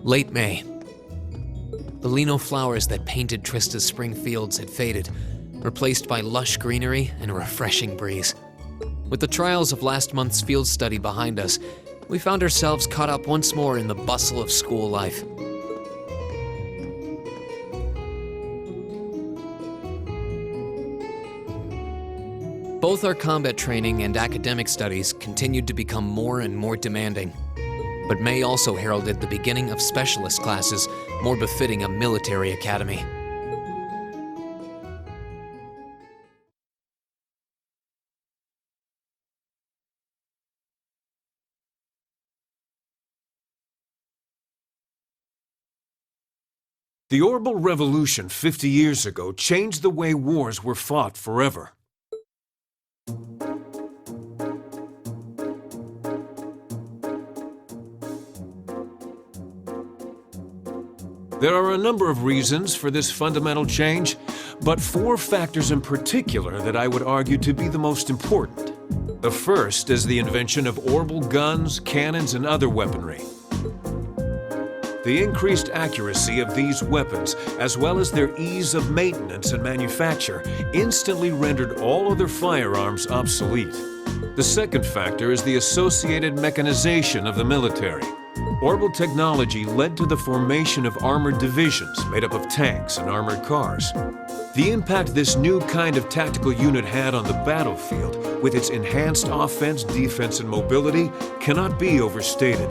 Late May. The lino flowers that painted Trista's spring fields had faded, replaced by lush greenery and a refreshing breeze. With the trials of last month's field study behind us, we found ourselves caught up once more in the bustle of school life. Both our combat training and academic studies continued to become more and more demanding. But May also heralded the beginning of specialist classes, more befitting a military academy. The Orbital Revolution 50 years ago changed the way wars were fought forever. There are a number of reasons for this fundamental change, but 4 factors in particular that I would argue to be the most important. The first is the invention of orbital guns, cannons, and other weaponry. The increased accuracy of these weapons, as well as their ease of maintenance and manufacture, instantly rendered all other firearms obsolete. The second factor is the associated mechanization of the military. Orbital technology led to the formation of armored divisions made up of tanks and armored cars. The impact this new kind of tactical unit had on the battlefield, with its enhanced offense, defense, and mobility, cannot be overstated.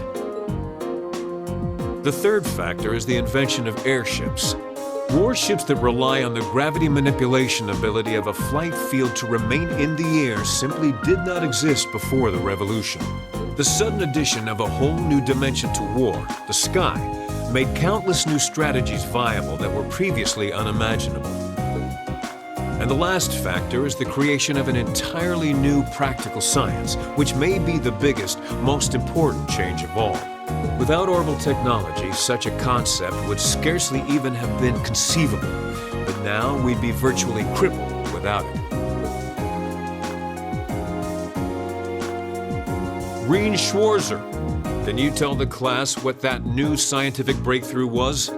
The third factor is the invention of airships. Warships that rely on the gravity manipulation ability of a flight field to remain in the air simply did not exist before the revolution. The sudden addition of a whole new dimension to war, the sky, made countless new strategies viable that were previously unimaginable. And the last factor is the creation of an entirely new practical science, which may be the biggest, most important change of all. Without orbital technology, such a concept would scarcely even have been conceivable, but now we'd be virtually crippled without it. Reen Schwarzer, can you tell the class what that new scientific breakthrough was?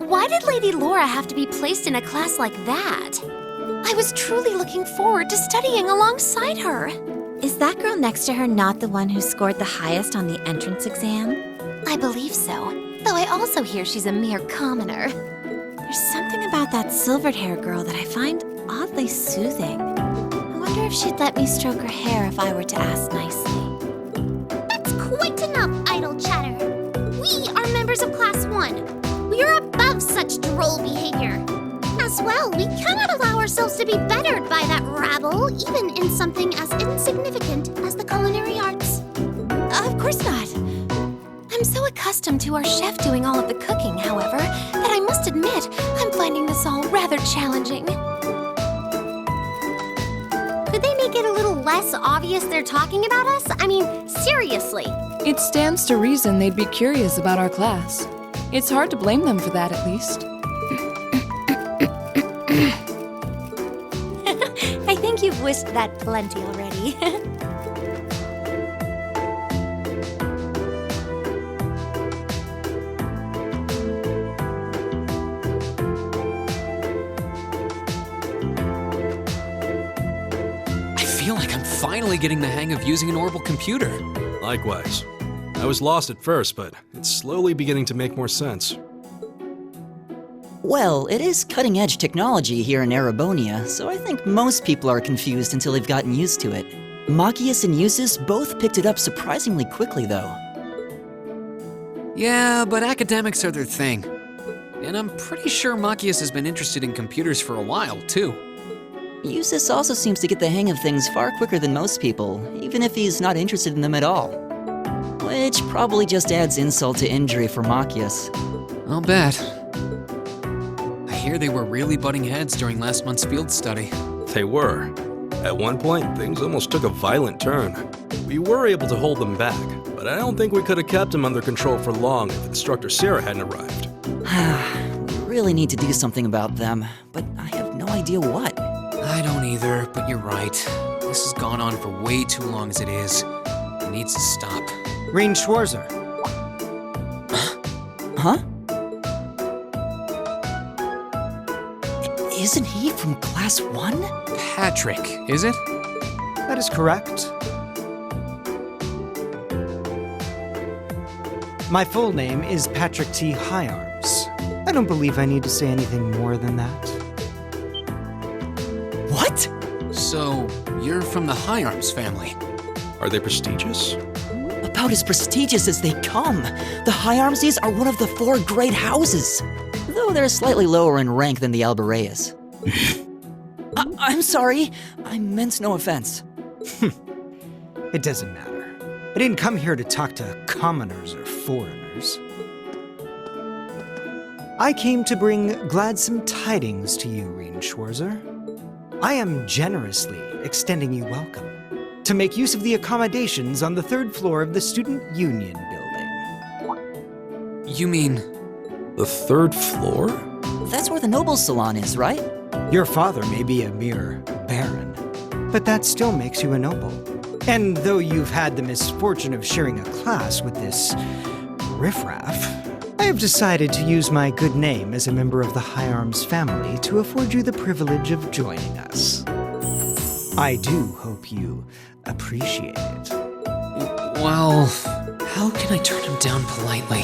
Why did Lady Laura have to be placed in a class like that? I was truly looking forward to studying alongside her. Is that girl next to her not the one who scored the highest on the entrance exam? I believe so, though I also hear she's a mere commoner. There's something about that silvered-haired girl that I find oddly soothing. I wonder if she'd let me stroke her hair if I were to ask nicely. That's quite enough idle chatter. We are members of Class 1. We are above such droll behavior. As well, we cannot allow ourselves to be bettered by that rabble, even in something as insignificant as the culinary arts. Of course not. I'm so accustomed to our chef doing all of the cooking, however, that I must admit I'm finding this all rather challenging. Could they make it a little less obvious they're talking about us? I mean, seriously. It stands to reason they'd be curious about our class. It's hard to blame them for that, at least. I think you've wished that plenty already. I feel like I'm finally getting the hang of using an orbital computer. Likewise. I was lost at first, but it's slowly beginning to make more sense. Well, it is cutting-edge technology here in Erebonia, so I think most people are confused until they've gotten used to it. Machias and Eustace both picked it up surprisingly quickly, though. Yeah, but academics are their thing. And I'm pretty sure Machias has been interested in computers for a while, too. Eustace also seems to get the hang of things far quicker than most people, even if he's not interested in them at all. Which probably just adds insult to injury for Machias. I'll bet. I hear they were really butting heads during last month's field study. They were. At one point, things almost took a violent turn. We were able to hold them back, but I don't think we could have kept them under control for long if Instructor Sarah hadn't arrived. We really need to do something about them, but I have no idea what. I don't either, but you're right. This has gone on for way too long as it is. It needs to stop. Rein Schwarzer. Huh? Isn't he from Class 1? Patrick, is it? That is correct. My full name is Patrick T. Higharms. I don't believe I need to say anything more than that. What? So, you're from the Higharms family. Are they prestigious? About as prestigious as they come. The Higharmses are one of the 4 great houses, though they're slightly lower in rank than the Albareas. I'm sorry. I meant no offense. It doesn't matter. I didn't come here to talk to commoners or foreigners. I came to bring gladsome tidings to you, Rein Schwarzer. I am generously extending you welcome to make use of the accommodations on the 3rd floor of the Student Union building. You mean... The 3rd floor? That's where the Nobles Salon is, right? Your father may be a mere baron, but that still makes you a noble. And though you've had the misfortune of sharing a class with this riffraff, I have decided to use my good name as a member of the Higharms family to afford you the privilege of joining us. I do hope you appreciate it. Well, how can I turn him down politely?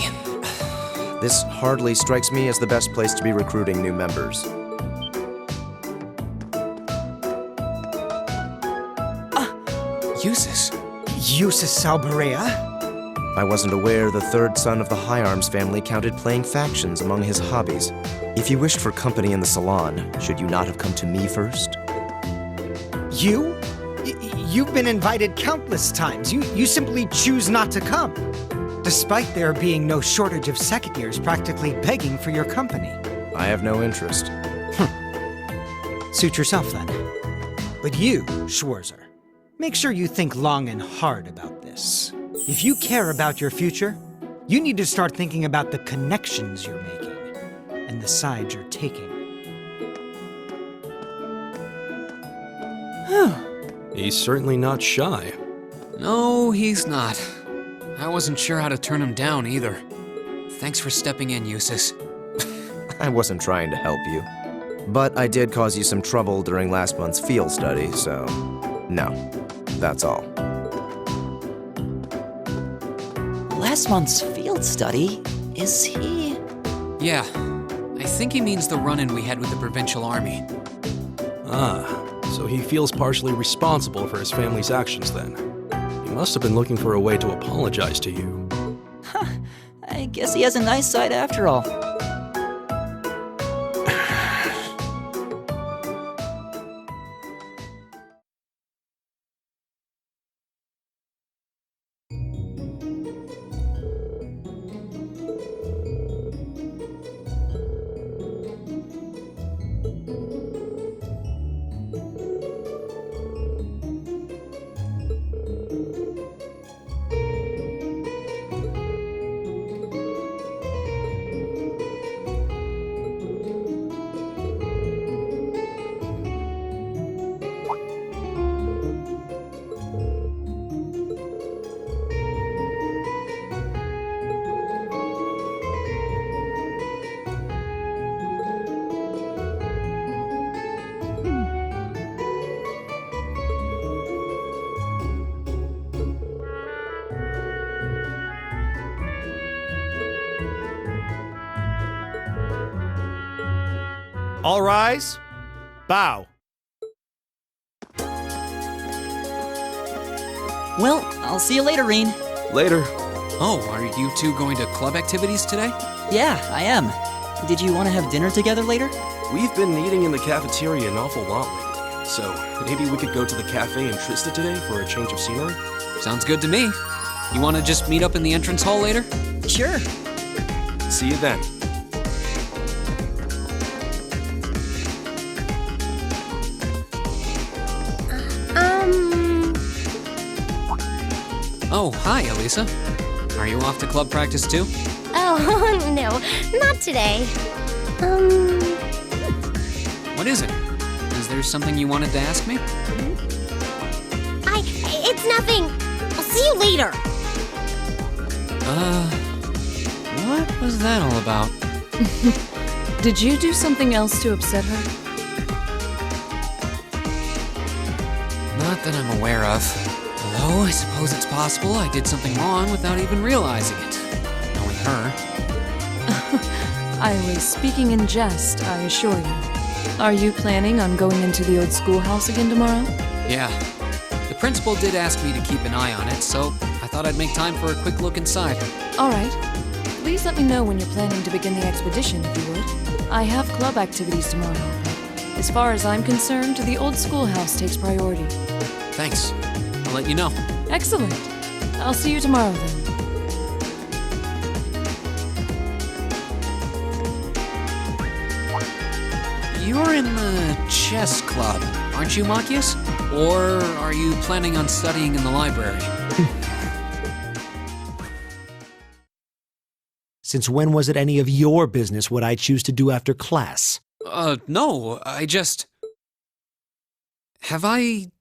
This hardly strikes me as the best place to be recruiting new members. Eustace. Eustace Albarea? I wasn't aware the 3rd son of the Higharms family counted playing factions among his hobbies. If you wished for company in the salon, should you not have come to me first? You? You've been invited countless times. You simply choose not to come, despite there being no shortage of second years practically begging for your company. I have no interest. Suit yourself then. But you, Schwarzer, make sure you think long and hard about this. If you care about your future, you need to start thinking about the connections you're making and the side you're taking. He's certainly not shy. No, he's not. I wasn't sure how to turn him down either. Thanks for stepping in, Eustace. I wasn't trying to help you. But I did cause you some trouble during last month's field study, so no, that's all. Last month's field study? Is he... Yeah, I think he means the run-in we had with the provincial army. So he feels partially responsible for his family's actions then. He must have been looking for a way to apologize to you. I guess he has a nice side after all. All rise. Bow. Well, I'll see you later, Reen. Later. Oh, are you two going to club activities today? Yeah, I am. Did you want to have dinner together later? We've been eating in the cafeteria an awful lot lately, so maybe we could go to the cafe in Trista today for a change of scenery? Sounds good to me. You want to just meet up in the entrance hall later? Sure. See you then. Oh, hi, Elisa. Are you off to club practice too? Oh, no, not today. What is it? Is there something you wanted to ask me? It's nothing. I'll see you later. What was that all about? Did you do something else to upset her? Not that I'm aware of. Although, I suppose it's possible I did something wrong without even realizing it. Knowing her. I was speaking in jest, I assure you. Are you planning on going into the old schoolhouse again tomorrow? Yeah. The principal did ask me to keep an eye on it, so I thought I'd make time for a quick look inside. All right. Please let me know when you're planning to begin the expedition, if you would. I have club activities tomorrow, but as far as I'm concerned, the old schoolhouse takes priority. Thanks. I'll let you know. Excellent. I'll see you tomorrow then. You're in the chess club, aren't you, Machias? Or are you planning on studying in the library? Since when was it any of your business what I choose to do after class? No, I just... Have I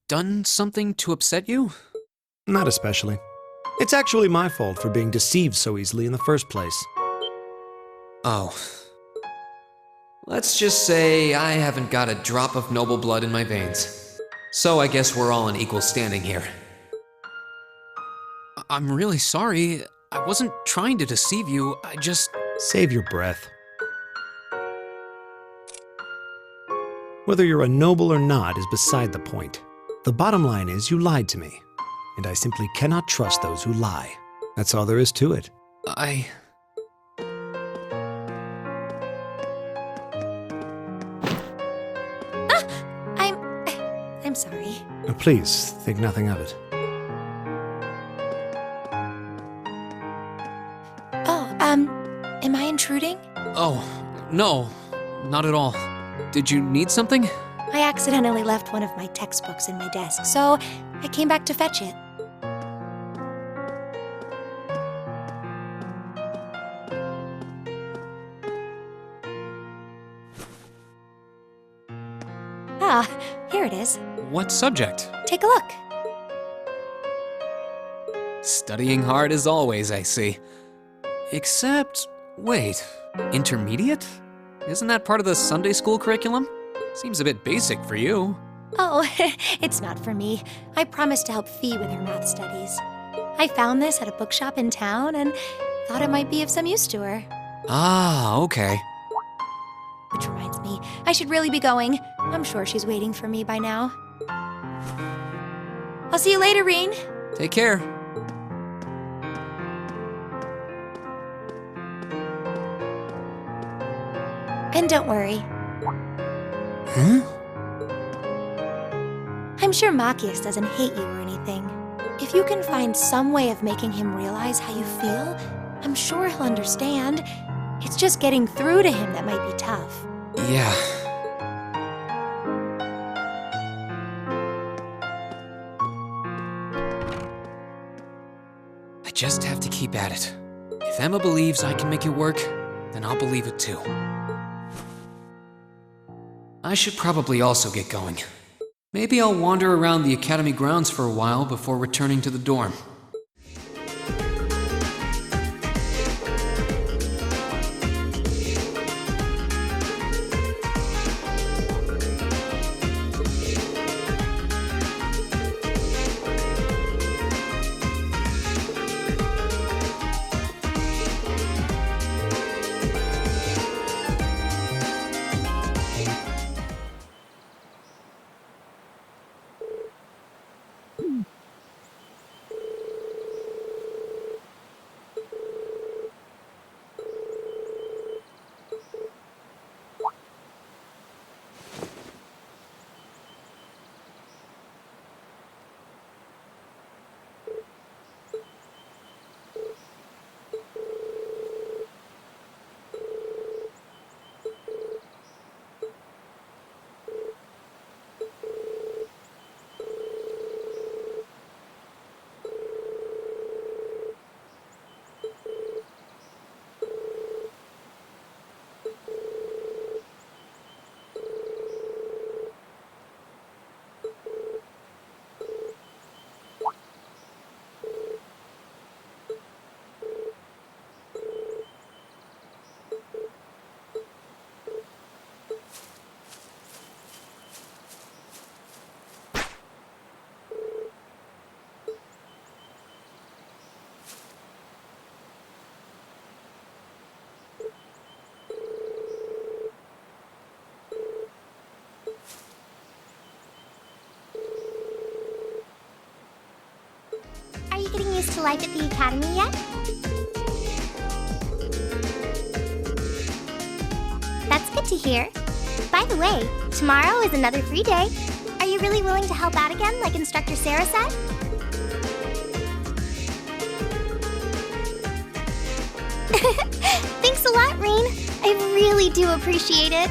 done something to upset you? Not especially. It's actually my fault for being deceived so easily in the first place. Oh. Let's just say I haven't got a drop of noble blood in my veins. So I guess we're all in equal standing here. I'm really sorry. I wasn't trying to deceive you. I just... Save your breath. Whether you're a noble or not is beside the point. The bottom line is you lied to me, and I simply cannot trust those who lie. That's all there is to it. I'm sorry. Please, think nothing of it. Oh, am I intruding? Oh, no, not at all. Did you need something? I accidentally left one of my textbooks in my desk, so I came back to fetch it. Ah, here it is. What subject? Take a look. Studying hard as always, I see. Except, wait, intermediate? Isn't that part of the Sunday school curriculum? Seems a bit basic for you. Oh, it's not for me. I promised to help Fee with her math studies. I found this at a bookshop in town and thought it might be of some use to her. Ah, okay. Which reminds me, I should really be going. I'm sure she's waiting for me by now. I'll see you later, Reen. Take care. And don't worry. Huh? I'm sure Machias doesn't hate you or anything. If you can find some way of making him realize how you feel, I'm sure he'll understand. It's just getting through to him that might be tough. Yeah. I just have to keep at it. If Emma believes I can make it work, then I'll believe it too. I should probably also get going. Maybe I'll wander around the academy grounds for a while before returning to the dorm. used to life at the academy yet? That's good to hear. By the way, tomorrow is another free day. Are you really willing to help out again, like Instructor Sarah said? Thanks a lot, Rain. I really do appreciate it.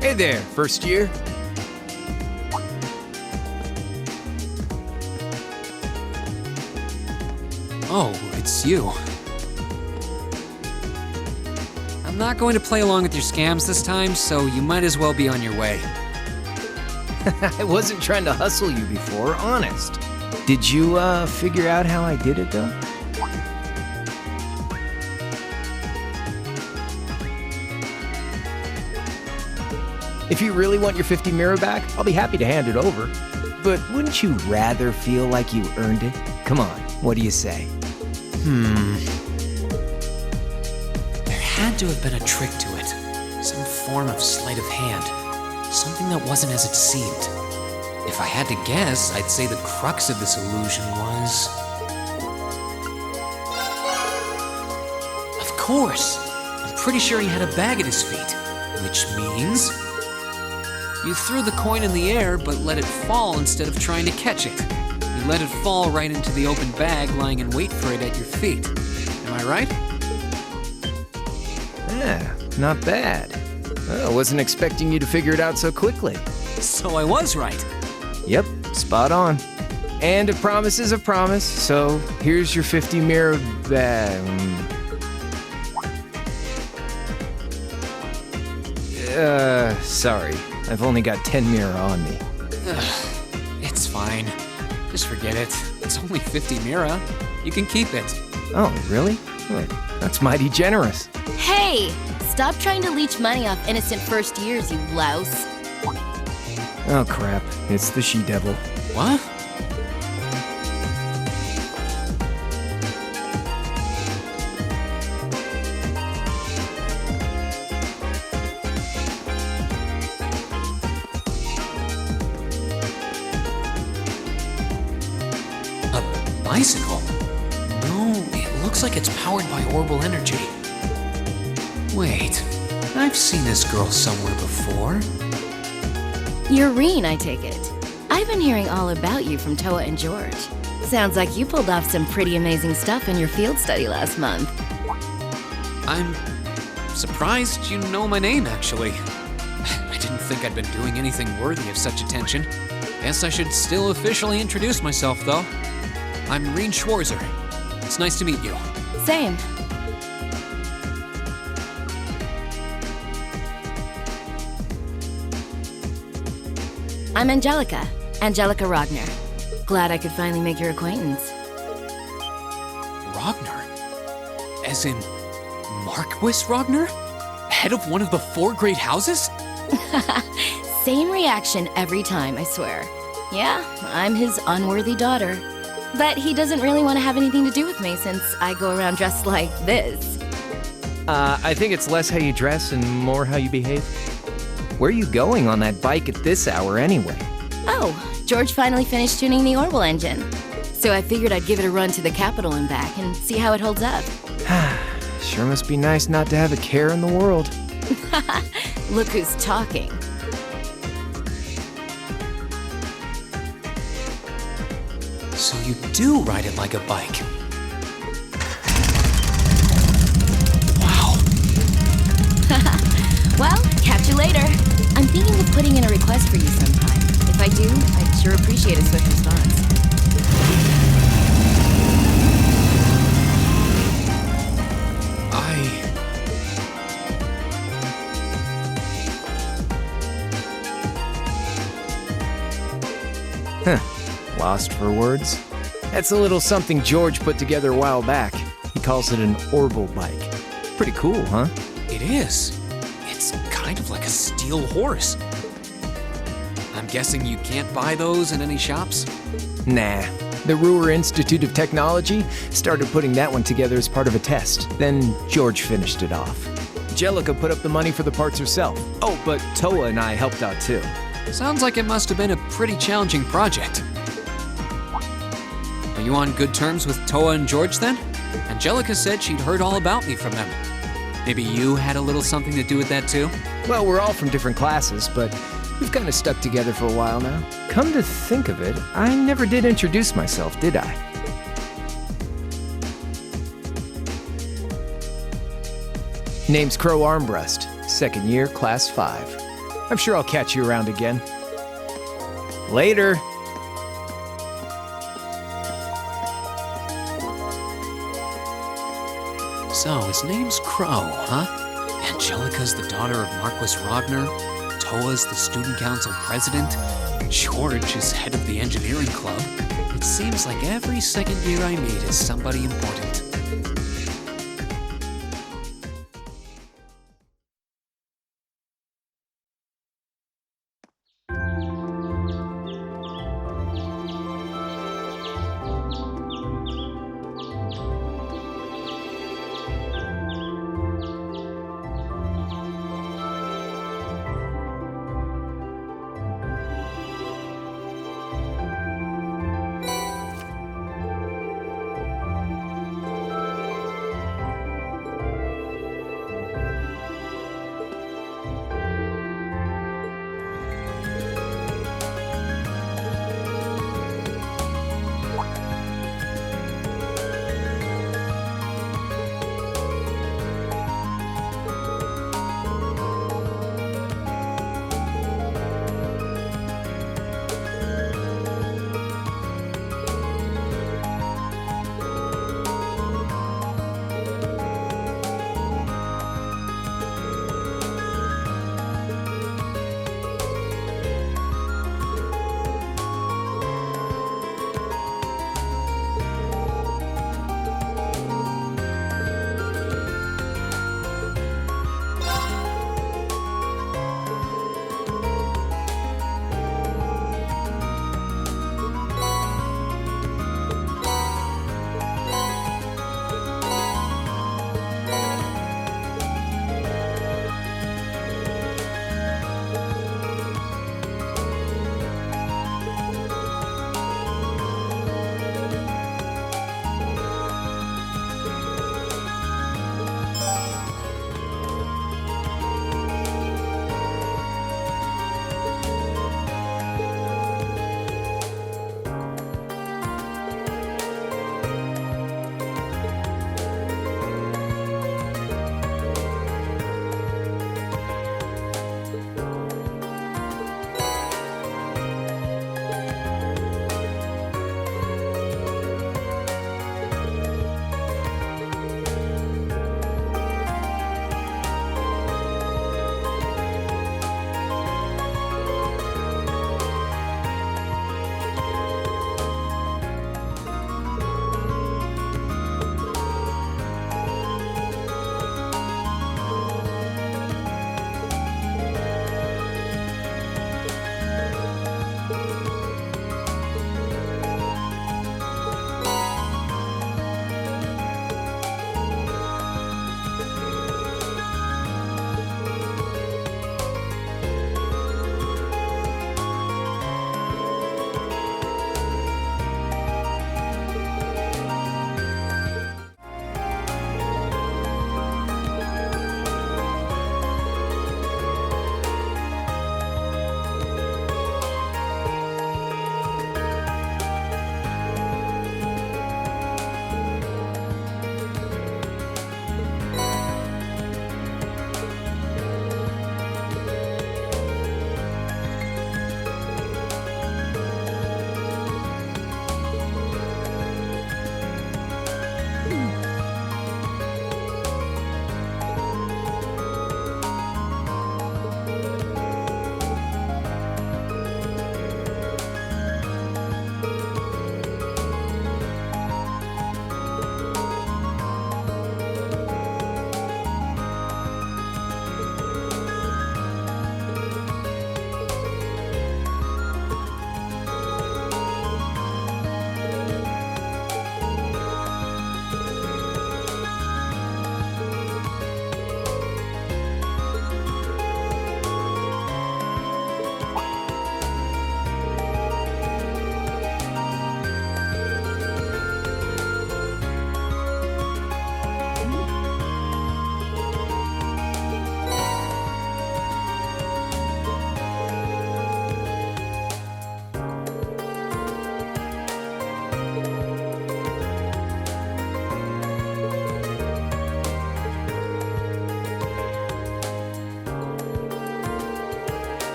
Hey there, first year. Oh, it's you. I'm not going to play along with your scams this time, so you might as well be on your way. I wasn't trying to hustle you before, honest. Did you, figure out how I did it, though? If you really want your 50 mirror back, I'll be happy to hand it over. But wouldn't you rather feel like you earned it? Come on, what do you say? There had to have been a trick to it. Some form of sleight of hand. Something that wasn't as it seemed. If I had to guess, I'd say the crux of this illusion was... Of course! I'm pretty sure he had a bag at his feet. Which means... you threw the coin in the air, but let it fall instead of trying to catch it. You let it fall right into the open bag, lying in wait for it at your feet. Am I right? Yeah, not bad. I wasn't expecting you to figure it out so quickly. So I was right. Yep, spot on. And a promise is a promise, so here's your 50 mirror bag. Sorry. I've only got 10 mirror on me. It's fine. Just forget it. It's only 50 Mira. You can keep it. Oh, really? Wait, that's mighty generous. Hey! Stop trying to leech money off innocent first years, you louse. Oh, crap. It's the she-devil. What? Bicycle? No, it looks like it's powered by orbital energy. Wait, I've seen this girl somewhere before. You're Reen, I take it. I've been hearing all about you from Toa and George. Sounds like you pulled off some pretty amazing stuff in your field study last month. I'm surprised you know my name, actually. I didn't think I'd been doing anything worthy of such attention. Guess I should still officially introduce myself, though. I'm Reen Schwarzer. It's nice to meet you. Same. I'm Angelica. Angelica Ragnar. Glad I could finally make your acquaintance. Ragnar? As in Marquis Ragnar? Head of one of the 4 great houses? Same reaction every time, I swear. Yeah, I'm his unworthy daughter. But he doesn't really want to have anything to do with me since I go around dressed like this. I think it's less how you dress and more how you behave. Where are you going on that bike at this hour anyway? Oh, George finally finished tuning the orbital engine. So I figured I'd give it a run to the capital and back and see how it holds up. Sure must be nice not to have a care in the world. Look who's talking. So you do ride it like a bike. Wow. Well, catch you later. I'm thinking of putting in a request for you sometime. If I do, I'd sure appreciate a swift response. Lost for words? That's a little something George put together a while back. He calls it an orbital bike. Pretty cool, huh? It is. It's kind of like a steel horse. I'm guessing you can't buy those in any shops? Nah. The Ruhr Institute of Technology started putting that one together as part of a test. Then George finished it off. Angelica put up the money for the parts herself. Oh, but Toa and I helped out too. Sounds like it must have been a pretty challenging project. Are you on good terms with Toa and George then? Angelica said she'd heard all about me from them. Maybe you had a little something to do with that too? Well, we're all from different classes, but we've kind of stuck together for a while now. Come to think of it, I never did introduce myself, did I? Name's Crow Armbreast, second year, class 5. I'm sure I'll catch you around again. Later. So, his name's Crow, huh? Angelica's the daughter of Marquis Rogner, Toa's the student council president, George is head of the engineering club. It seems like every second year I meet is somebody important.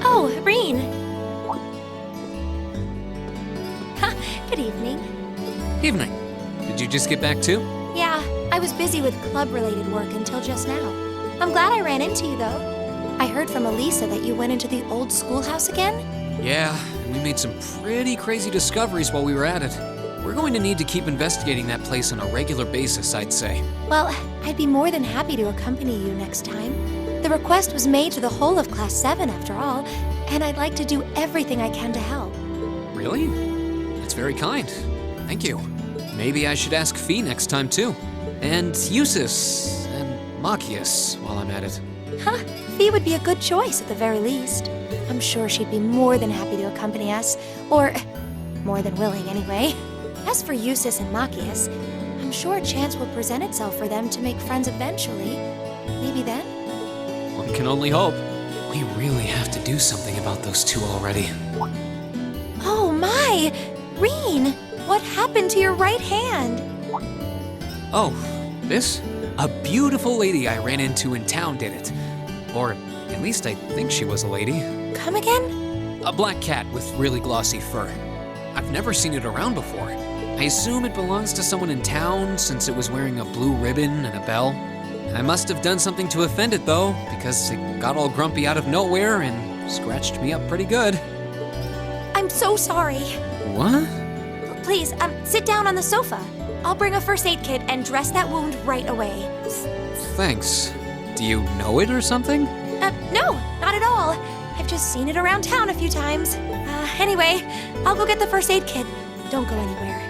Oh, Reen. Ha, good evening. Evening. Did you just get back too? Yeah, I was busy with club-related work until just now. I'm glad I ran into you, though. I heard from Elisa that you went into the old schoolhouse again? Yeah, and we made some pretty crazy discoveries while we were at it. We're going to need to keep investigating that place on a regular basis, I'd say. Well, I'd be more than happy to accompany you next time. The request was made to the whole of Class 7, after all, and I'd like to do everything I can to help. Really? That's very kind. Thank you. Maybe I should ask Fee next time, too. And Eusis, and Machias, while I'm at it. Huh, Fee would be a good choice at the very least. I'm sure she'd be more than happy to accompany us, or more than willing anyway. As for Eusis and Machias, I'm sure a chance will present itself for them to make friends eventually. Maybe then? One can only hope. We really have to do something about those two already. Oh my! Reen, what happened to your right hand? Oh, this? A beautiful lady I ran into in town did it. Or at least I think she was a lady. Come again? A black cat with really glossy fur. I've never seen it around before. I assume it belongs to someone in town since it was wearing a blue ribbon and a bell. I must have done something to offend it though, because it got all grumpy out of nowhere and scratched me up pretty good. I'm so sorry. What? Please, sit down on the sofa. I'll bring a first aid kit and dress that wound right away. Thanks. Do you know it or something? No, not at all. I've just seen it around town a few times. Anyway, I'll go get the first aid kit. Don't go anywhere.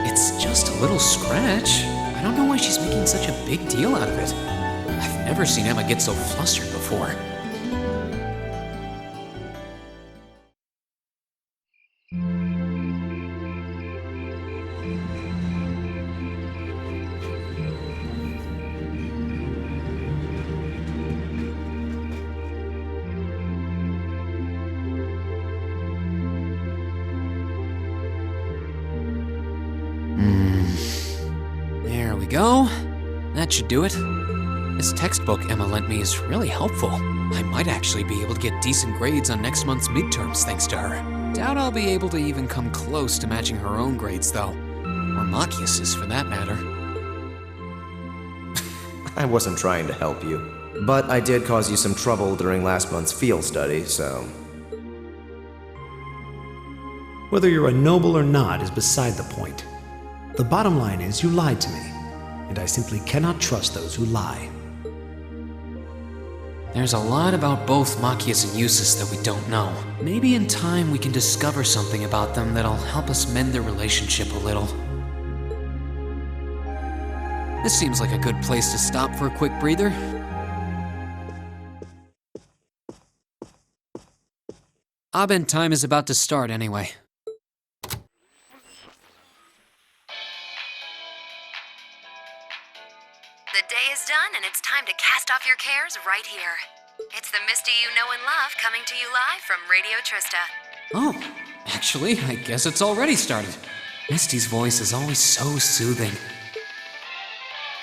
It's just a little scratch. I don't know why she's making such a big deal out of it. I've never seen Emma get so flustered before. There we go. That should do it. This textbook Emma lent me is really helpful. I might actually be able to get decent grades on next month's midterms thanks to her. Doubt I'll be able to even come close to matching her own grades though. Or Machias's for that matter. I wasn't trying to help you, but I did cause you some trouble during last month's field study, so... Whether you're a noble or not is beside the point. The bottom line is you lied to me, and I simply cannot trust those who lie. There's a lot about both Machias and Eusis that we don't know. Maybe in time we can discover something about them that'll help us mend their relationship a little. This seems like a good place to stop for a quick breather. Abend time is about to start anyway. The day is done, and it's time to cast off your cares right here. It's the Misty you know and love coming to you live from Radio Trista. Oh, Actually, I guess it's already started. Misty's voice is always so soothing.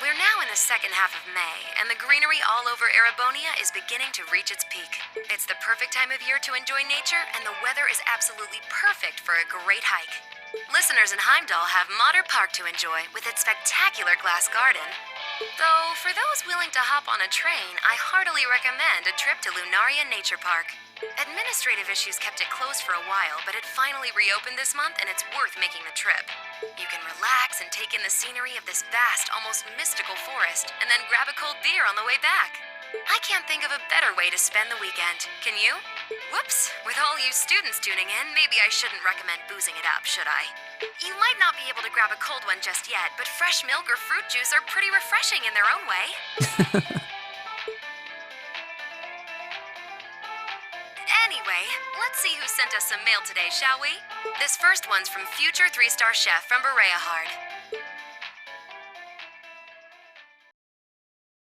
We're now in the second half of May, and the greenery all over Erebonia is beginning to reach its peak. It's the perfect time of year to enjoy nature, and the weather is absolutely perfect for a great hike. Listeners in Heimdall have Modder Park to enjoy with its spectacular glass garden. Though, for those willing to hop on a train, I heartily recommend a trip to Lunaria Nature Park. Administrative issues kept it closed for a while, but it finally reopened this month, and it's worth making the trip. You can relax and take in the scenery of this vast, almost mystical forest, and then grab a cold beer on the way back. I can't think of a better way to spend the weekend, can you? Whoops, with all you students tuning in, maybe I shouldn't recommend boozing it up, should I? You might not be able to grab a cold one just yet, but fresh milk or fruit juice are pretty refreshing in their own way. Anyway, let's see who sent us some mail today, shall we? This first one's from future 3-star chef from Berea Hard.